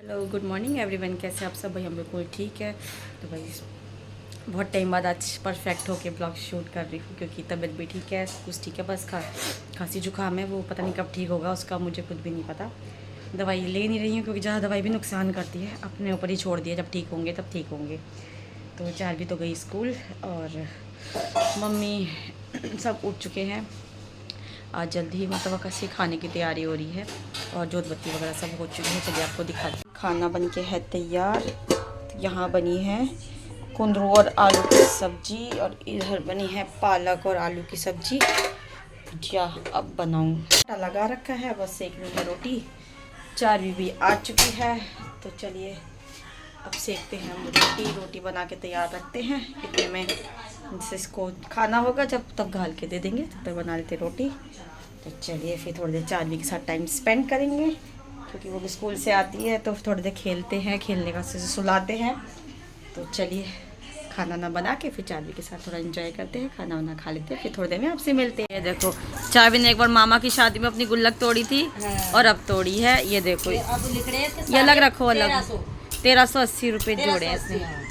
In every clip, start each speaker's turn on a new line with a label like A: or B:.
A: Hello good morning everyone, कैसे आप सब? भाई हम बिल्कुल ठीक है। तो भाई बहुत टाइम बाद आज परफेक्ट होके ब्लॉग शूट कर रही हूँ क्योंकि तबीयत भी ठीक है, कुछ ठीक है, बस खांसी जुकाम है, वो पता नहीं कब ठीक होगा, उसका मुझे खुद भी नहीं पता। दवाई ले नहीं रही हूँ क्योंकि ज़्यादा दवाई भी नुकसान करती है, अपने ऊपर ही छोड़ दिया, जब ठीक होंगे तब ठीक होंगे। तो चार भी तो गई स्कूल और मम्मी सब उठ चुके हैं। आज जल्दी ही मतलब कसी खाने की तैयारी हो रही है और जोत बत्ती वगैरह सब हो चुकी है। चलिए आपको दिखा दें। खाना बन के है तैयार। यहाँ बनी है कुंदरू और आलू की सब्जी और इधर बनी है पालक और आलू की सब्जी। भुजिया अब बनाऊँ, आटा लगा रखा है, बस सेकनी है रोटी। चार भी आ चुकी है, तो चलिए अब सेकते हैं हम रोटी बना के तैयार रखते हैं। इतने में जिसको खाना होगा जब तब घाल के दे देंगे, तब तक बना लेते रोटी। तो चलिए फिर थोड़ी देर चार्वी के साथ टाइम स्पेंड करेंगे क्योंकि वो भी स्कूल से आती है, तो थोड़ी देर खेलते हैं, खेलने का सुलाते हैं। तो चलिए खाना ना बना के फिर चार्वी के साथ थोड़ा एंजॉय करते हैं, खाना वाना खा लेते हैं, फिर थोड़ी देर में आपसे मिलते हैं। देखो चार्वी ने एक बार मामा की शादी में अपनी गुल्लक तोड़ी थी और अब तोड़ी है। ये देखो ये अलग रखो, अलग 1380 रुपये जोड़े हैं इसने।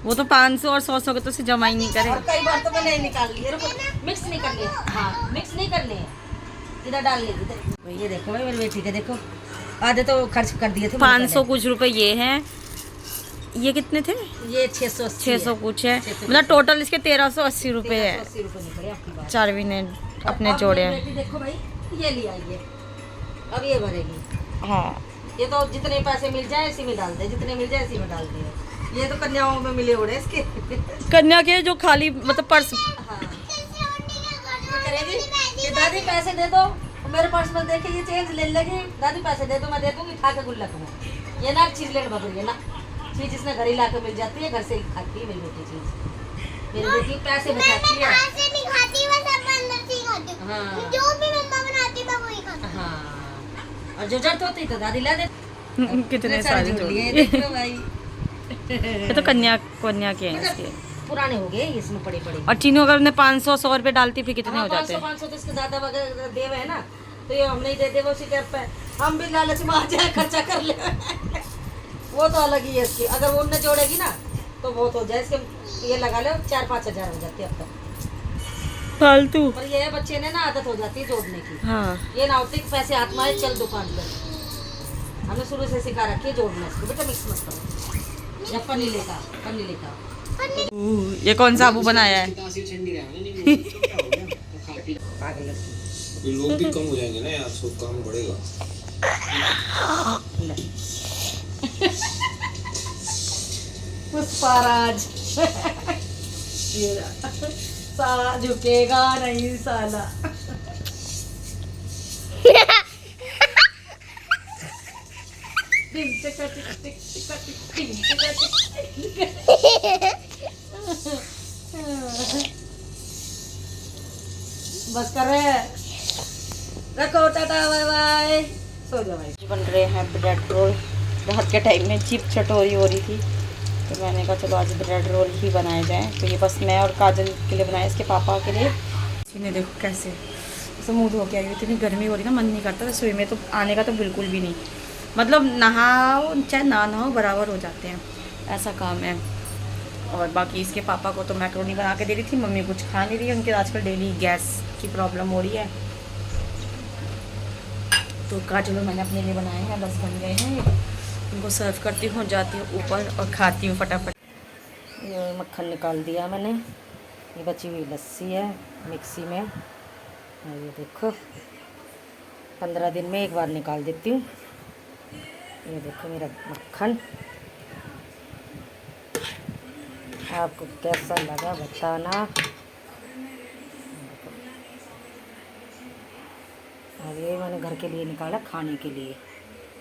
A: वो तो 500 और 100 के तो से जमा ही नहीं करे।
B: और कई बार तो मैंने निकाल लिए, मिक्स नहीं कर लिए। हाँ मिक्स नहीं करने, इधर डाल लिए। ये देखो भाई मेरी बेटी के, देखो आधे तो खर्च कर दिए थे।
A: 500 कुछ रुपए ये हैं। ये कितने थे?
B: ये 600
A: कुछ है, मतलब टोटल इसके 1380 रुपये है। चारवी ने अपने जोड़े हैं।
B: बेटी देखो भाई, ये लिया ये, अब ये भरेगी।
A: हाँ
B: ये तो जितने पैसे मिल जाए इसी में डाल दे, जितने मिल जाए इसी में डाल दे। ये तो कन्याओं में मिले उड़े इसके।
A: कन्या के जो खाली मतलब पर्स।
B: हाँ करेगी कि दादी पैसे दे दो, मेरे पर्स में देखे ये चेंज ले लेगी, दादी पैसे दे दो, मैं दे दूंगी खा के गुल्लक में। ये ना चीज लेने बदल, ये ना चीज इसने घर ही ला के मिल जाती है, घर से खाती है मेरी बेटी चीज। मेरी बेटी पैसे बचाती है,
C: पैसे नहीं खाती, मैं सब अंदर से ही खाती हूँ।
B: हाँ
C: जो भी मम्मा बनाती मैं वही खाती हूँ।
B: हाँ, और जो जरूरत होती तो दादी ला दे।
A: कितने सारे जोड़
B: लिए देखो भाई।
A: ये तो कन्या के हैं इसके।
B: पुराने हो गए इसमें पड़े पड़े।
A: और चीनों अगर उन्हें 500-100 रुपए डालती फिर कितने हो जाते हैं?
B: 500 तो इसके दादा वगैरह देवे है ना, तो ये हम नहीं दे दे, वो उसी के पे हम भी लालच में आ जाए, खर्चा कर ले। वो तो अलग ही है इसकी, अगर वो उनने जोड़ेगी ना तो बहुत हो जाए इसके। ये लगा लो 4-5 हजार हो जाती है अब तक
A: फालतू।
B: पर ये है बच्चे ने ना आदत हो जाती है जोड़ने की।
A: हाँ
B: ये ना होती पैसे हाथ में आए चल दुकान पर। हमने शुरू से सिखा रखी है जोड़ना इसको, बेटा मिक्स मत करो। या पन्नी लेकर
A: ये कौन सा साबू बनाया है?
D: लोग भी कम हो जाएंगे ना यार, सब काम बढ़ेगा।
B: पुष्पाराज साला झुकेगा नहीं साला। बस कर रहे हैं, रखो टाटा बाय बाय, सो जाओ भाई।
A: बन रहे हैं ब्रेड रोल। रात के टाइम में चिप चटोरी हो रही थी तो मैंने कहा चलो आज ब्रेड रोल ही बनाए जाएं। तो ये बस मैं और काजल के लिए बनाया, इसके पापा के लिए। इन्हें देखो कैसे मुँह धो के आई हुई, इतनी गर्मी हो रही ना, मन नहीं करता रसोई में तो आने का, तो बिल्कुल भी नहीं। मतलब नहाओ चाहे ना नहाओ बराबर हो जाते हैं, ऐसा काम है। और बाकी इसके पापा को तो मैक्रोनी बना के दे रही थी, मम्मी कुछ खा नहीं रही है, उनके आजकल डेली गैस की प्रॉब्लम हो रही है। तो काजल मैंने अपने लिए बनाए हैं, बस बन गए हैं। उनको सर्व करती हूँ, जाती हूँ ऊपर और खाती हूँ फटाफट।
B: ये मक्खन निकाल दिया मैंने, ये बची हुई लस्सी है मिक्सी में। और ये देखो 15 दिन में एक बार निकाल देती हूँ। ये देखो मेरा मक्खन, आपको कैसा लगा बताना। और ये मैंने घर के लिए निकाला, खाने के लिए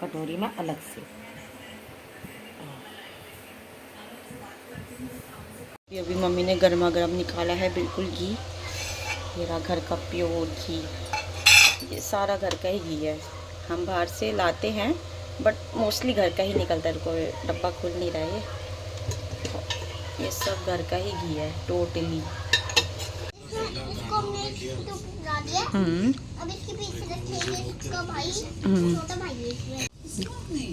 B: कटोरी में अलग से।
A: ये अभी मम्मी ने गर्मा गर्म निकाला है बिल्कुल घी, मेरा घर का प्योर घी। ये सारा घर का ही घी है, हम बाहर से लाते हैं बट मोस्टली घर का ही निकलता है। कोई डब्बा खुल नहीं रहा है, ये सब घर का ही घी है टोटली।
C: अब इसके पीछे रखेंगे इसका भाई, छोटा भाई है इसमें।
D: मैं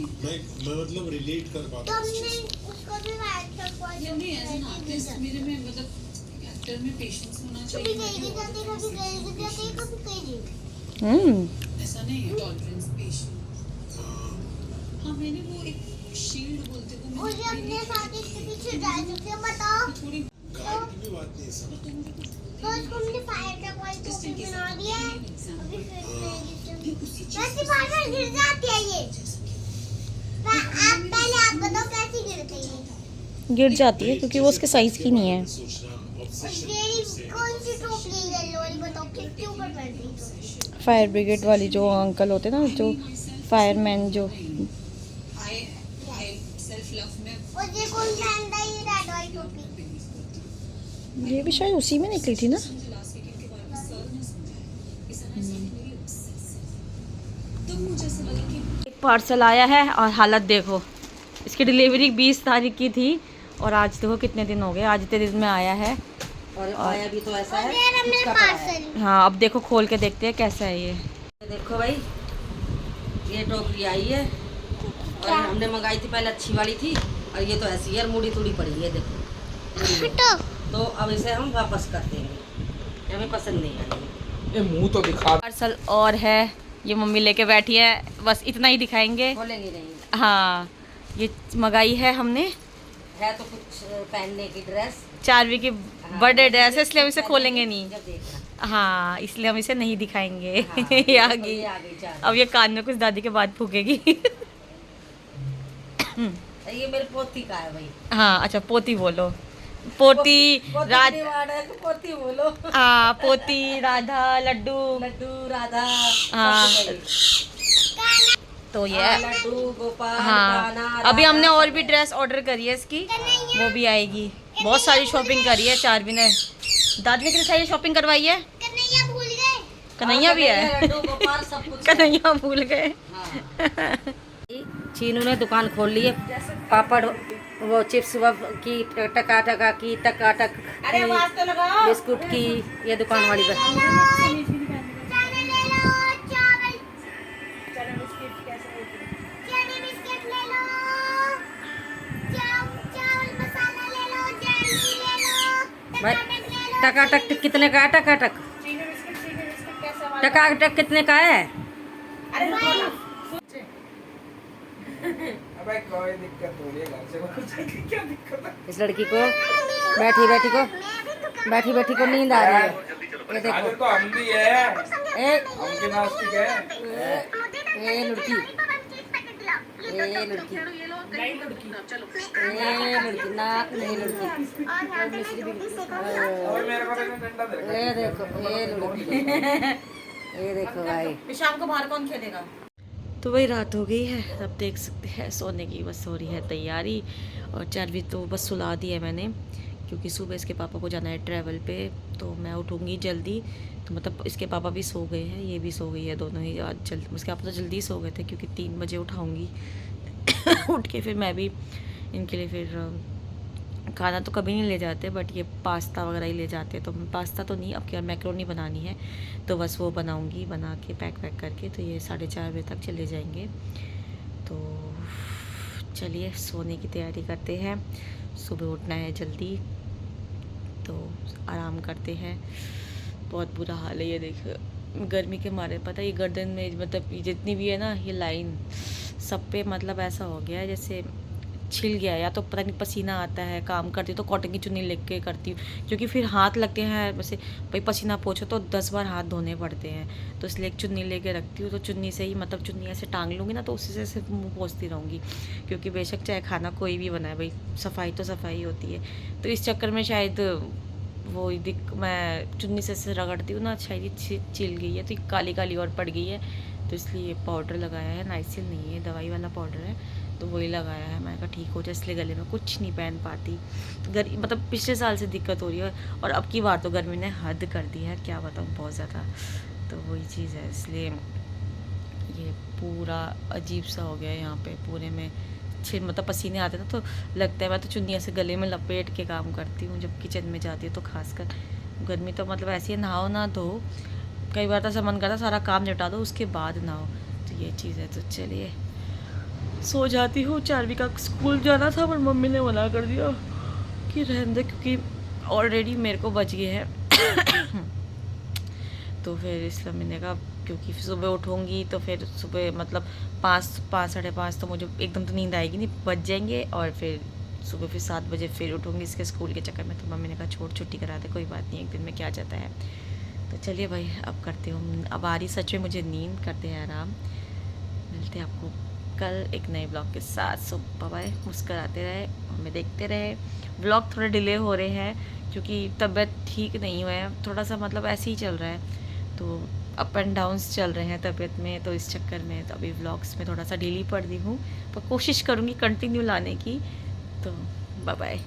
D: मतलब रिलेट कर
C: तो
D: पाता हूँ इस
C: हमने
D: चीज़ को।
C: उसको भी व्हाट्सएप पर
E: या नहीं एज एन आर्टिस्ट मेरे में मतलब एक्टर में पेशेंस होना
C: कभी
E: चाहिए
C: कहीं भी जाते कभी कहीं भी जाते कभी कहीं भी
E: ऐसा नहीं है टॉलरेंस पेशेंस हाँ मैंने वो एक शील्ड बोलते वो
C: मुझे अपने साथ इसके पीछे जा सकते हैं बताओ
E: थोड़ी
D: गाइड की भी बात नहीं है सब।
C: तो इसको हमने फायर ट्रक वाली टोपी बना दी है अभी फिर वैसे फायर गिर जाती है ये आप पहले आप बताओ कैसे गिरते हैं
A: गिर जाती है क्योंकि वो उसके साइज़ की नहीं है।
D: सोचना
C: और
D: ऑब्सेशन
C: ये कौन सी टोपी येलो वाली बताओ किसके ऊपर पड़ रही है
A: फायर ब्रिगेड वाली जो अंकल होते हैं ना, जो फायरमैन जो
E: आई सेल्फ लव में
C: और ये कौन पहनता है ये रेड वाली टोपी
A: ये भी शायद उसी में निकली थी ना।
E: लास्ट वीकेंड के बारे में सर ने समझाया इस तरह से मेरी obsessive तो मुझे ऐसा लगा कि
A: एक पार्सल आया है और हालत देखो, इसकी डिलीवरी 20 तारीख की थी और आज देखो कितने दिन हो गए, आज इतने दिन में आया है।
B: और आया भी तो ऐसा है
C: ये हमने
B: उसका पड़ा है।
C: पार्सल
A: हाँ अब देखो खोल के देखते हैं कैसा है ये।
B: ये देखो भाई ये टोकरी आई है और हमने मंगाई थी पहले अच्छी वाली थी और ये तो ऐसी है मुड़ी तुड़ी पड़ी है देखो।
C: तो
B: तो अब इसे हम वापस कर देंगे हमें पसंद नहीं आई
F: ये मुंह तो दिखा।
A: पार्सल और है, ये मम्मी लेके बैठी है, बस इतना ही दिखाएंगे।
B: खोलेंगे नहीं
A: हाँ ये मंगाई है हमने,
B: है तो कुछ पहनने की ड्रेस
A: चारवी की बर्थडे ड्रेस है, इसलिए हम इसे खोलेंगे नहीं।
B: जब देखना
A: हाँ इसलिए हम इसे नहीं दिखाएंगे।
B: हाँ,
A: ये आ
B: ये
A: गई।
B: आ गई चार
A: अब ये कान में कुछ दादी के बाद फूकेगी।
B: ये मेरी पोती का है भाई
A: हाँ अच्छा पोती बोलो, पोती
B: पोती
A: राध
B: की डिमांड है तो पोती बोलो
A: हाँ पोती राधा लड्डू।
B: लड्डू राधा
A: हाँ।
B: सब भाई।
A: तो ये
B: हाँ, लड्डू गोपाल
A: हाँ
B: कान्हा,
A: अभी
B: राधा,
A: हमने और
B: सब
A: भी
B: है।
A: ड्रेस ऑर्डर करी है इसकी, वो भी आएगी। बहुत सारी शॉपिंग करी है चारवी ने, दादी ने कितनी सारी शॉपिंग करवाई है।
C: कन्हैया भूल गए
A: कन्हैया भी है,
B: लड्डू गोपाल सब कुछ है।
A: कन्हैया भूल गए।
B: हाँ। चीनू ने दुकान खोल ली है पापड़ वो चिप्स की टका टका की टकाटक की बिस्कुट की ये दुकान वाली बस
C: चने ले लो चावल चने बिस्किट ले लो चावल मसाला ले लो जैली ले लो
B: भाई
C: टमाटर ले लो
B: टकाटक कितने का है टकाटक टकाटक कितने का है
F: अबे कोई दिक्कत हो रही है घर से बाहर क्या दिक्कत है।
B: इस लड़की को बैठी बैठी को नींद आ रही है ये देखो
F: आगे तो हम भी है,
B: ए
F: हम के नास्तिक है।
B: ए लड़की ए लड़की ए लड़की नाक नहीं लड़की
F: और मेरे को तो डंडा दे।
B: ये देखो ये लड़की ये देखो भाई
A: शाम को बाहर कौन खेलेगा। तो वही रात हो गई है, अब देख सकते हैं सोने की बस हो रही है तैयारी। और चारवी तो बस सुला दी है मैंने, क्योंकि सुबह इसके पापा को जाना है ट्रैवल पे, तो मैं उठूँगी जल्दी। तो मतलब इसके पापा भी सो गए हैं, ये भी सो गई है, दोनों ही आज जल्दी। उसके पापा तो जल्दी सो गए थे क्योंकि 3 बजे उठाऊँगी। उठ के फिर मैं भी इनके लिए फिर खाना तो कभी नहीं ले जाते, बट ये पास्ता वगैरह ही ले जाते। तो पास्ता तो नहीं, अब क्या मैक्रोनी बनानी है तो बस वो बनाऊंगी, बना के पैक करके। तो ये 4:30 बजे तक चले जाएंगे। तो चलिए सोने की तैयारी करते हैं, सुबह उठना है जल्दी, तो आराम करते हैं। बहुत बुरा हाल है, ये देखो गर्मी के मारे पता है ये गर्दन में मतलब जितनी भी है ना ये लाइन सब पे मतलब ऐसा हो गया है जैसे छिल गया है, या तो पता नहीं पसीना आता है। काम करती हूँ तो कॉटन की चुन्नी लेके करती हूँ, क्योंकि फिर हाथ लगते हैं वैसे भाई पसीना पोछो तो 10 बार हाथ धोने पड़ते हैं। तो इसलिए एक चुन्नी लेके रखती हूँ, तो चुन्नी से ही मतलब चुन्नी ऐसे टांग लूँगी ना तो उसी से सिर्फ मुँह पोंछती रहूँगी, क्योंकि बेशक चाहे खाना कोई भी बनाए भाई सफाई तो सफाई होती है। तो इस चक्कर में शायद वो मैं चुन्नी से रगड़ती हूँ ना, शायद चिल गई है तो काली काली और पड़ गई है। तो इसलिए पाउडर लगाया है, नाइसिल नहीं है दवाई वाला पाउडर है, तो वही लगाया है। मैंने कहा ठीक हो जाए, इसलिए गले में कुछ नहीं पहन पाती। मतलब पिछले साल से दिक्कत हो रही है और अब की बार तो गर्मी ने हद कर दी है, क्या बताऊँ बहुत ज़्यादा। तो वही चीज़ है, इसलिए ये पूरा अजीब सा हो गया है यहाँ पे पूरे में। मतलब पसीने आते ना तो लगता है, मैं तो चुन्नी ऐसे गले में लपेट के काम करती हूँ जब किचन में जाती हूँ। तो खासकर गर्मी तो मतलब ऐसी है, नहाओ ना धो, कई बार तो ऐसा मन करता सारा काम निपटा दो उसके बाद नहाओ। तो ये चीज़ है। तो चलिए सो जाती हूँ। चारवी का स्कूल जाना था पर मम्मी ने मना कर दिया कि रहने दे, क्योंकि ऑलरेडी मेरे को बच गए हैं। तो फिर इसलिए मैंने कहा क्योंकि सुबह उठूँगी तो फिर सुबह मतलब 5 साढ़े 5 तो मुझे एकदम तो नींद आएगी नहीं, बच जाएंगे। और फिर सुबह फिर 7 बजे फिर उठूँगी इसके स्कूल के चक्कर में। तो मम्मी ने कहा छोड़, छुट्टी करा दे, कोई बात नहीं, एक दिन में क्या जाता है। तो चलिए भाई अब करती हूँ, अब आ रही सच में मुझे नींद, करते हैं आराम। मिलते हैं आपको कल एक नए ब्लॉग के साथ। सो बाय, मुस्कुराते रहे, हमें देखते रहे। ब्लॉग थोड़े डिले हो रहे हैं क्योंकि तबीयत ठीक नहीं हुआ है, थोड़ा सा मतलब ऐसे ही चल रहा है, तो अप एंड डाउन्स चल रहे हैं तबीयत में। तो इस चक्कर में तो अभी व्लॉग्स में थोड़ा सा डिले पड़ रही हूँ, पर कोशिश करूँगी कंटिन्यू लाने की। तो बाय बाय।